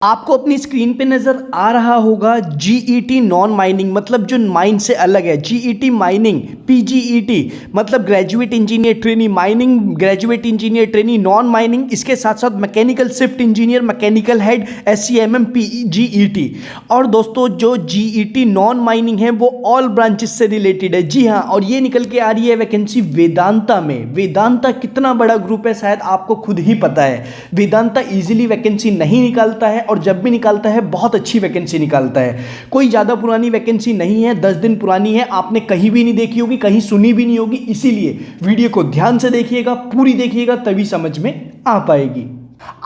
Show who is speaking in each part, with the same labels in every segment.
Speaker 1: आपको अपनी स्क्रीन पे नज़र आ रहा होगा जीईटी नॉन माइनिंग, मतलब जो माइन से अलग है। जीईटी माइनिंग, पीजीईटी मतलब graduate engineer trainee, mining graduate engineer trainee, non mining इसके साथ साथ mechanical shift engineer, mechanical head, SCMM, PGET. और दोस्तों जो जीईटी नॉन माइनिंग है वो ऑल ब्रांचेस से रिलेटेड है। जी हाँ, और ये निकल के आ रही है वैकेंसी वेदांता में। वेदांता कितना बड़ा ग्रुप है शायद आपको खुद ही पता है। वेदांता इजीली वैकेंसी नहीं निकालता है और जब भी निकालता है बहुत अच्छी वैकेंसी निकालता है। कोई ज़्यादा पुरानी वैकेंसी नहीं है, 10 दिन पुरानी है, आपने कहीं भी नहीं देखी होगी, कहीं सुनी भी नहीं होगी। इसीलिए वीडियो को ध्यान से देखिएगा, पूरी देखिएगा, तभी समझ में आ पाएगी।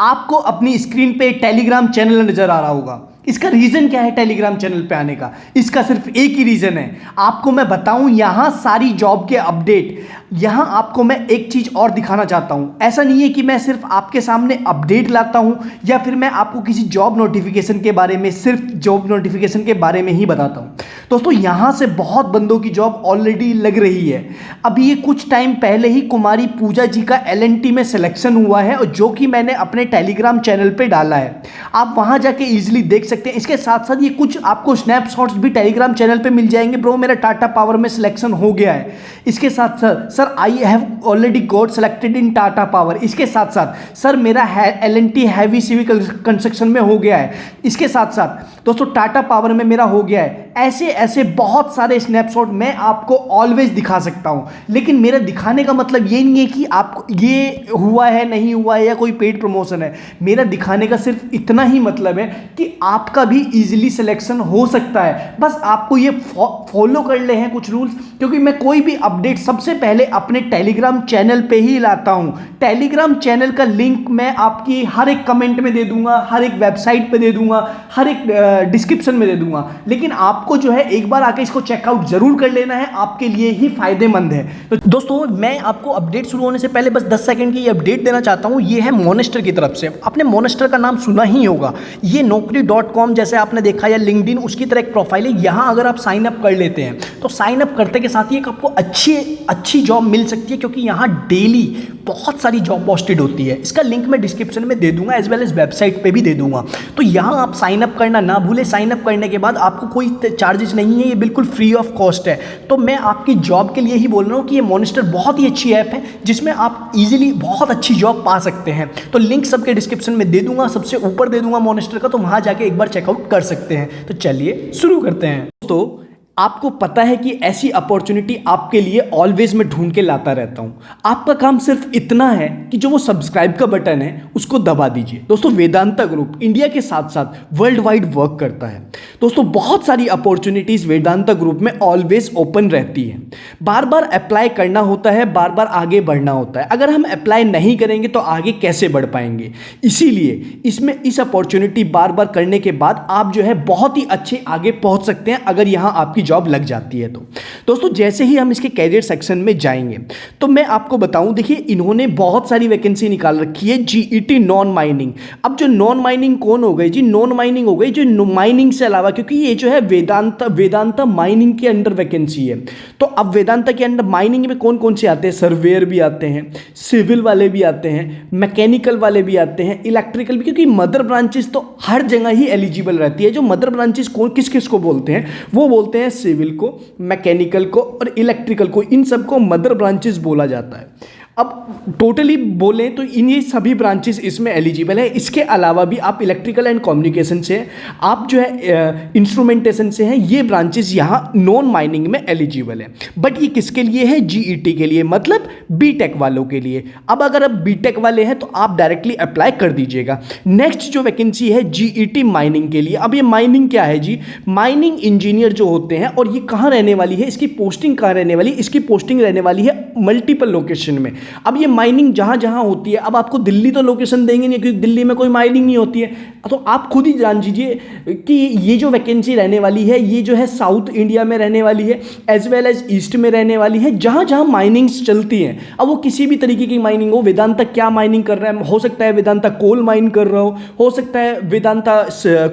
Speaker 1: आपको अपनी स्क्रीन पे टेलीग्राम चैनल नजर आ रहा होगा। इसका रीज़न क्या है टेलीग्राम चैनल पे आने का? इसका सिर्फ एक ही रीज़न है, आपको मैं बताऊं यहाँ सारी जॉब के अपडेट। यहाँ आपको मैं एक चीज़ और दिखाना चाहता हूँ। ऐसा नहीं है कि मैं सिर्फ आपके सामने अपडेट लाता हूँ या फिर मैं आपको किसी जॉब नोटिफिकेशन के बारे में, सिर्फ जॉब नोटिफिकेशन के बारे में ही बताता हूँ। दोस्तों यहाँ से बहुत बंदों की जॉब ऑलरेडी लग रही है। अभी ये कुछ टाइम पहले ही कुमारी पूजा जी का एलएनटी में सिलेक्शन हुआ है, और जो कि मैंने अपने टेलीग्राम चैनल पे डाला है, आप वहाँ जाके ईजिली देख सकते हैं। इसके साथ साथ ये कुछ आपको स्नैपशॉट्स भी टेलीग्राम चैनल पे मिल जाएंगे। ब्रो मेरा टाटा पावर में सिलेक्शन हो गया है। इसके साथ साथ sir I have already got selected in Tata power. इसके साथ साथ सर मेरा एलएनटी हैवी सिविल कंस्ट्रक्शन में हो गया है। इसके साथ साथ दोस्तों टाटा पावर में मेरा हो गया है। ऐसे ऐसे बहुत सारे स्नैपशॉट मैं आपको ऑलवेज दिखा सकता हूं, लेकिन मेरा दिखाने का मतलब ये नहीं है कि आपको ये हुआ है नहीं हुआ है या कोई पेड प्रमोशन है। मेरा दिखाने का सिर्फ इतना ही मतलब है कि आपका भी इजीली सिलेक्शन हो सकता है। बस आपको ये फॉलो कर ले हैं कुछ रूल्स, क्योंकि मैं कोई भी अपडेट सबसे पहले अपने टेलीग्राम चैनल पे ही लाता हूं। टेलीग्राम चैनल का लिंक मैं आपकी हर एक कमेंट में दे दूंगा, हर एक वेबसाइट पे दे दूंगा, हर एक डिस्क्रिप्शन में दे दूंगा। लेकिन आपको जो है एक बार आके इसको चेकआउट जरूर कर लेना है, आपके लिए ही फायदेमंद है। तो दोस्तों मैं आपको अपडेट शुरू होने से पहले बस 10 सेकंड की अपडेट देना चाहता हूं। ये है मोनेस्टर की तरफ से। आपने मोनेस्टर का नाम सुना ही होगा। ये naukri.com जैसे आपने देखा या लिंक्डइन उसकी तरह एक प्रोफाइल है। यहाँ अगर आप साइन अप कर लेते हैं तो साइन अप करते के साथ ही एक आपको अच्छी जॉब मिल सकती है, क्योंकि यहाँ डेली बहुत सारी जॉब पोस्टेड होती है। इसका लिंक मैं डिस्क्रिप्शन में दे दूंगा, एज वेल एज वेबसाइट पे भी दे दूंगा। तो यहाँ आप साइन अप करना ना भूलें। साइन अप करने के बाद आपको कोई चार्जेस नहीं है, ये बिल्कुल फ्री ऑफ कॉस्ट है। तो मैं आपकी जॉब के लिए ही बोल रहा हूँ कि ये मोनेस्टर बहुत ही अच्छी ऐप है जिसमें आप इजीली बहुत अच्छी जॉब पा सकते हैं। तो लिंक सबके डिस्क्रिप्शन में दे दूंगा, सबसे ऊपर दे दूंगा मोनेस्टर का, तो वहाँ जाके एक बार चेकआउट कर सकते हैं। तो चलिए शुरू करते हैं। दोस्तों आपको पता है कि ऐसी अपॉर्चुनिटी आपके लिए ऑलवेज मैं ढूंढ के लाता रहता हूं। आपका काम सिर्फ इतना है कि जो वो सब्सक्राइब का बटन है उसको दबा दीजिए। दोस्तों वेदांता ग्रुप इंडिया के साथ साथ वर्ल्ड वाइड वर्क करता है। दोस्तों बहुत सारी अपॉर्चुनिटीज वेदांता ग्रुप में ऑलवेज ओपन रहती है। बार बार अप्लाई करना होता है, बार बार आगे बढ़ना होता है। अगर हम अप्लाई नहीं करेंगे तो आगे कैसे बढ़ पाएंगे? इसीलिए इसमें इस अपॉर्चुनिटी बार बार करने के बाद आप जो है बहुत ही अच्छे आगे पहुंच सकते हैं, अगर यहां आपकी जॉब लग जाती है तो। दोस्तों जैसे ही हम इसके कैरियर सेक्शन में जाएंगे तो मैं आपको बताऊं, देखिए इन्होंने बहुत सारी वैकेंसी निकाल रखी है। GET non mining. अब जो नॉन माइनिंग कौन हो गई जी? नॉन माइनिंग हो गई जो माइनिंग से अलावा, क्योंकि ये जो है वेदांता माइनिंग के अंडर वैकेंसी है। तो अब वेदांता के अंडर माइनिंग में कौन कौन से आते हैं? सर्वेयर भी आते हैं, सिविल वाले भी आते हैं, मैकेनिकल वाले भी आते हैं, इलेक्ट्रिकल भी, क्योंकि मदर ब्रांचेस तो हर जगह ही एलिजिबल रहती है। जो मदर ब्रांचेस किस किस को बोलते हैं? वो बोलते हैं सिविल को, मैकेनिकल को और इलेक्ट्रिकल को। इन सबको मदर ब्रांचेस बोला जाता है। अब टोटली बोलें तो इन ये सभी ब्रांचेस इसमें एलिजिबल है। इसके अलावा भी आप इलेक्ट्रिकल एंड कम्युनिकेशन से, आप जो है इंस्ट्रूमेंटेशन से हैं, ये ब्रांचेस यहाँ नॉन माइनिंग में एलिजिबल है। बट ये किसके लिए है? जीईटी के लिए, मतलब बीटेक वालों के लिए। अब अगर आप बीटेक वाले हैं तो आप डायरेक्टली अप्लाई कर दीजिएगा। नेक्स्ट जो वैकेंसी है जीईटी माइनिंग के लिए। अब ये माइनिंग क्या है जी? माइनिंग इंजीनियर जो होते हैं, और ये कहाँ रहने वाली है, इसकी पोस्टिंग कहाँ रहने वाली है? इसकी पोस्टिंग रहने वाली है मल्टीपल लोकेशन में। अब ये माइनिंग जहां जहां होती है, अब आपको दिल्ली तो लोकेशन देंगे नहीं क्योंकि दिल्ली में कोई माइनिंग नहीं होती है, तो आप खुद ही जान लीजिए कि ये जो वैकेंसी रहने वाली है ये जो है साउथ इंडिया में रहने वाली है, एज वेल एज ईस्ट में रहने वाली है, जहां जहां माइनिंग्स चलती हैं। अब वो किसी भी तरीके की माइनिंग हो, वेदांता क्या माइनिंग कर रहा है, हो सकता है वेदांता कोल माइन कर रहा हो सकता है वेदांता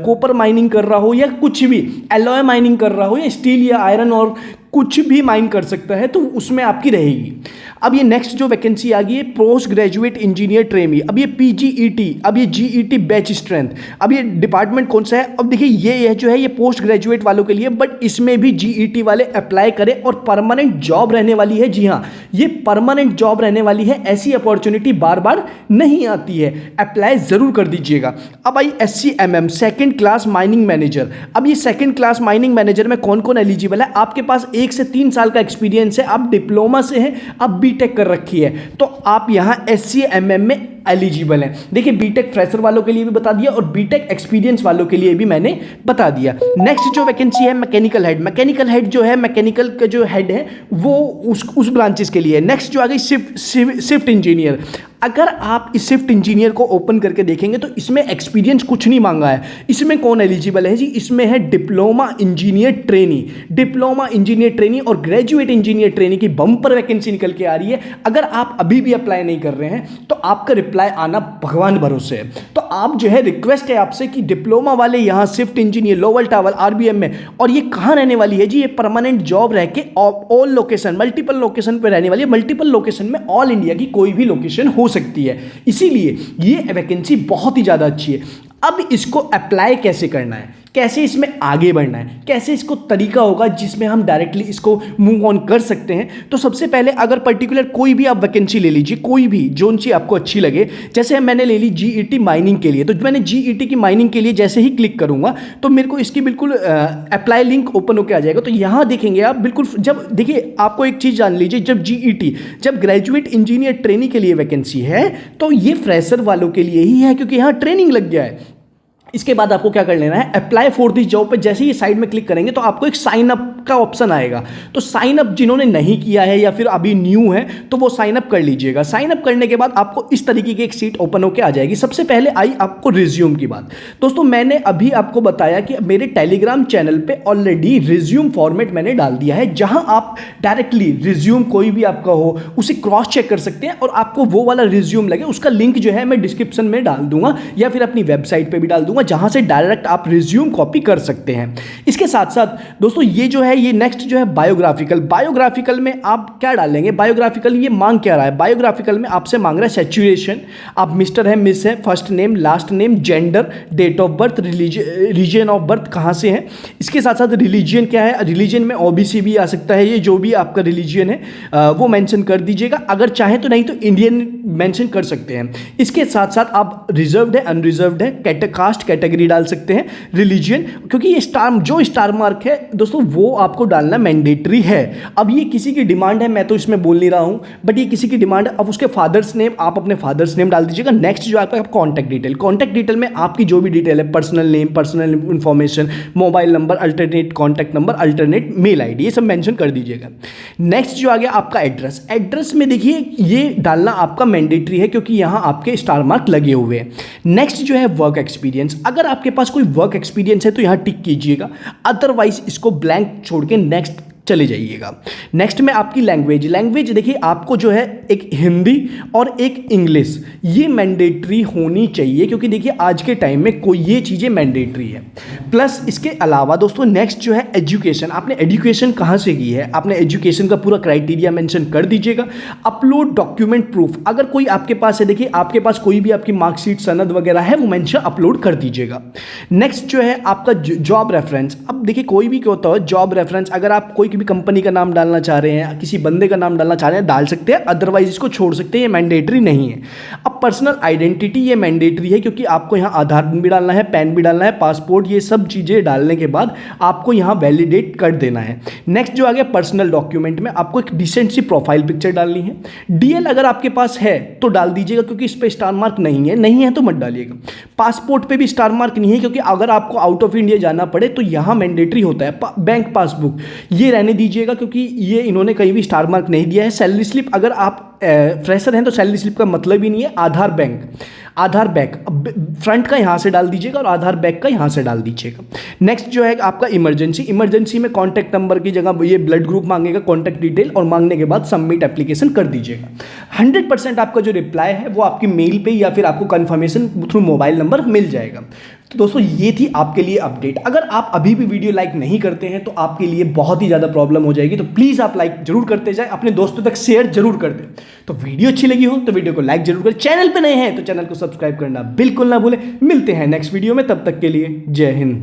Speaker 1: कॉपर माइनिंग कर रहा हो, या कुछ भी एलॉय माइनिंग कर रहा हो, या स्टील या आयरन और कुछ भी माइन कर सकता है, तो उसमें आपकी रहेगी। अब ये नेक्स्ट जो वैकेंसी आ गई है पोस्ट ग्रेजुएट इंजीनियर ट्रेनी, अब ये पीजीईटी, अब ये जीईटी बैच स्ट्रेंथ, अब ये डिपार्टमेंट कौन सा है? अब देखिए ये जो है ये पोस्ट ग्रेजुएट वालों के लिए, बट इसमें भी जीईटी वाले अप्लाई करें और परमानेंट जॉब रहने वाली है। जी हाँ, ये परमानेंट जॉब रहने वाली है, ऐसी अपॉर्चुनिटी बार बार नहीं आती है, अप्लाई जरूर कर दीजिएगा। अब आई SCMM second class mining manager. अब ये सेकंड क्लास माइनिंग मैनेजर में कौन कौन एलिजिबल है? आपके पास 1 से 3 साल का एक्सपीरियंस है, आप डिप्लोमा से हैं, आप बीटेक कर रखी है, तो आप यहां SCMM में एलिजिबल है। देखिए बीटेक फ्रेशर वालों के लिए भी बता दिया और बीटेक एक्सपीरियंस वालों के लिए भी मैंने बता दिया। नेक्स्ट जो वैकेंसी है मैकेनिकल हेड, मैकेनिकल हेड जो है मैकेनिकल का जो हेड है वो उस ब्रांचेस के लिए है। नेक्स्ट जो आ गई शिफ्ट इंजीनियर। अगर आप इस शिफ्ट इंजीनियर को ओपन करके देखेंगे तो इसमें एक्सपीरियंस कुछ नहीं मांगा है। इसमें कौन एलिजिबल है जी? इसमें है diploma engineer trainee, diploma engineer trainee और ग्रेजुएट इंजीनियर ट्रेनी की बम्पर वैकेंसी निकल के आ रही है। अगर आप अभी भी अप्लाई नहीं कर रहे हैं तो आपका रिप्लाई आना भगवान भरोसे है। तो आप जो है रिक्वेस्ट है आपसे कि डिप्लोमा वाले यहाँ shift engineer lower tower RBM में, और ये कहाँ रहने वाली है जी? ये परमानेंट जॉब रह के ऑल लोकेशन मल्टीपल लोकेशन पे रहने वाली है। मल्टीपल लोकेशन में ऑल इंडिया की कोई भी लोकेशन हो सकती है, इसीलिए ये वैकेंसी बहुत ही ज़्यादा अच्छी है। अब इसको अप्लाई कैसे करना है, कैसे इसमें आगे बढ़ना है, कैसे इसको तरीका होगा जिसमें हम डायरेक्टली इसको मूव ऑन कर सकते हैं। तो सबसे पहले अगर पर्टिकुलर कोई भी आप वैकेंसी ले लीजिए, कोई भी जो सी आपको अच्छी लगे। जैसे मैंने ले ली जीईटी माइनिंग के लिए, तो मैंने जीईटी की माइनिंग के लिए जैसे ही क्लिक करूंगा तो मेरे को इसकी बिल्कुल अप्लाई लिंक ओपन होकर आ जाएगा। तो यहाँ देखेंगे आप बिल्कुल, जब देखिए आपको एक चीज़ जान लीजिए, जब जीईटी जब ग्रेजुएट इंजीनियर ट्रेनी के लिए वैकेंसी है तो ये फ्रेशर वालों के लिए ही है, क्योंकि यहाँ ट्रेनिंग लग गया है। इसके बाद आपको क्या कर लेना है, अप्लाई फॉर दिस जॉब पे जैसे ही साइड में क्लिक करेंगे तो आपको एक साइन अप का ऑप्शन आएगा। तो साइन अप जिन्होंने नहीं किया है या फिर अभी न्यू है तो वो साइन अप कर लीजिएगा। साइन अप करने के बाद आपको इस तरीके की एक सीट ओपन होकर आ जाएगी। सबसे पहले आई आपको रिज्यूम की बात। दोस्तों मैंने अभी आपको बताया कि मेरे टेलीग्राम चैनल पे ऑलरेडी रिज्यूम फॉर्मेट मैंने डाल दिया है, जहां आप डायरेक्टली रिज्यूम कोई भी आपका हो उसे क्रॉस चेक कर सकते हैं, और आपको वो वाला रिज्यूम लगे उसका लिंक जो है मैं डिस्क्रिप्शन में डाल दूंगा या फिर अपनी वेबसाइट पर भी डाल दूंगा, जहां से डायरेक्ट आप रिज्यूम कॉपी कर सकते हैं। इसके साथ साथ दोस्तों ये जो है ये नेक्स्ट जो है बायोग्राफिकल। बायोग्राफिकल में आप क्या डालेंगे? बायोग्राफिकल ये मांग क्या रहा है? बायोग्राफिकल में आपसे मांग रहा है सैचुरेशन, आप मिस्टर है, मिस है, first name, last name, gender, date of birth, region of birth कहां से है। इसके साथ साथ रिलीजियन क्या है? रिलीजियन में ओबीसी भी आ सकता है, ये जो भी आपका रिलीजियन है वो मेंशन कर दीजिएगा। अगर चाहे तो, नहीं तो इंडियन मेंशन कर सकते हैं। इसके साथ साथ आप रिजर्व्ड है, अनरिजर्व्ड है, कास्ट कैटेगरी डाल सकते हैं, रिलीजियन, क्योंकि ये स्टार मार्क है दोस्तों वो आपको डालना मैंडेटरी है। अब ये किसी की डिमांड है, मैं तो इसमें बोल नहीं रहा हूं, बट ये किसी की डिमांड है। अब उसके फादर्स नेम, आप अपने फादर्स नेम डाल दीजिएगा। नेक्स्ट जो आपका कॉन्टैक्ट डिटेल, कॉन्टैक्ट डिटेल में आपकी जो भी डिटेल है, personal name, personal information, mobile number, alternate contact number, alternate mail ID, ये सब मेंशन कर दीजिएगा। नेक्स्ट जो आ गया आपका एड्रेस। एड्रेस में देखिए ये डालना आपका मैंडेटरी है, क्योंकि यहां आपके स्टार मार्क लगे हुए हैं। नेक्स्ट जो है वर्क एक्सपीरियंस। अगर आपके पास कोई वर्क एक्सपीरियंस है तो यहां टिक कीजिएगा, अदरवाइज इसको ब्लैंक छोड़ के नेक्स्ट चले जाइएगा। नेक्स्ट में आपकी लैंग्वेज देखिए आपको जो है एक हिंदी और एक इंग्लिश ये मैंडेटरी होनी चाहिए, क्योंकि देखिए आज के टाइम में कोई ये चीज़ें मैंडेटरी है। प्लस इसके अलावा दोस्तों नेक्स्ट जो है एजुकेशन, आपने एजुकेशन कहाँ से की है, आपने एजुकेशन का पूरा क्राइटेरिया मेंशन कर दीजिएगा। अपलोड डॉक्यूमेंट प्रूफ, अगर कोई आपके पास है, देखिए आपके पास कोई भी आपकी मार्कशीट, सनद वगैरह है वो मेंशन अपलोड कर दीजिएगा। नेक्स्ट जो है आपका जॉब रेफरेंस। अब देखिए कोई भी क्या होता है जॉब रेफरेंस, अगर आप कोई भी कंपनी का नाम डालना चाह रहे हैं, किसी बंदे का नाम डालना चाह रहे हैं, डाल सकते हैं, अदरवाइज इसको छोड़ सकते हैं, ये मैंडेटरी नहीं है। अब पर्सनल आइडेंटिटी ये मैंडेटरी है, क्योंकि आपको यहाँ आधार भी डालना है, पैन भी डालना है, पासपोर्ट, ये सब चीज़ें डालने के बाद आपको यहाँ वैलिडेट कर देना है। नेक्स्ट जो आ गया पर्सनल डॉक्यूमेंट में आपको एक डिसेंट सी प्रोफाइल पिक्चर डालनी है। डीएल अगर आपके पास है तो डाल दीजिएगा, क्योंकि इस पर स्टार मार्क नहीं है तो मत डालिएगा। पासपोर्ट पे भी स्टार मार्क नहीं है, क्योंकि अगर आपको आउट ऑफ इंडिया जाना पड़े तो यहाँ मैंडेटरी होता है। बैंक पासबुक ये रहने दीजिएगा, क्योंकि ये इन्होंने कहीं भी स्टार मार्क नहीं दिया है। सैलरी स्लिप, अगर आप फ्रेशर हैं तो सैलरी स्लिप का मतलब ही नहीं है। आधार बैक फ्रंट का यहाँ से डाल दीजिएगा और आधार बैक का यहाँ से डाल दीजिएगा। नेक्स्ट जो है आपका इमरजेंसी में कॉन्टैक्ट नंबर की जगह ये ब्लड ग्रुप मांगेगा, कॉन्टैक्ट डिटेल, और मांगने के बाद सबमिट एप्लीकेशन कर दीजिएगा। 100% आपका जो रिप्लाई है वो आपकी मेल पे या फिर आपको कंफर्मेशन थ्रू मोबाइल नंबर मिल जाएगा। तो दोस्तों ये थी आपके लिए अपडेट। अगर आप अभी भी वीडियो लाइक नहीं करते हैं तो आपके लिए बहुत ही ज़्यादा प्रॉब्लम हो जाएगी, तो प्लीज़ आप लाइक जरूर करते जाएं, अपने दोस्तों तक शेयर जरूर कर दें। तो वीडियो अच्छी लगी हो तो वीडियो को लाइक जरूर करें, चैनल पे नए हैं तो चैनल को सब्सक्राइब करना बिल्कुल ना भूलें। मिलते हैं नेक्स्ट वीडियो में, तब तक के लिए जय हिंद।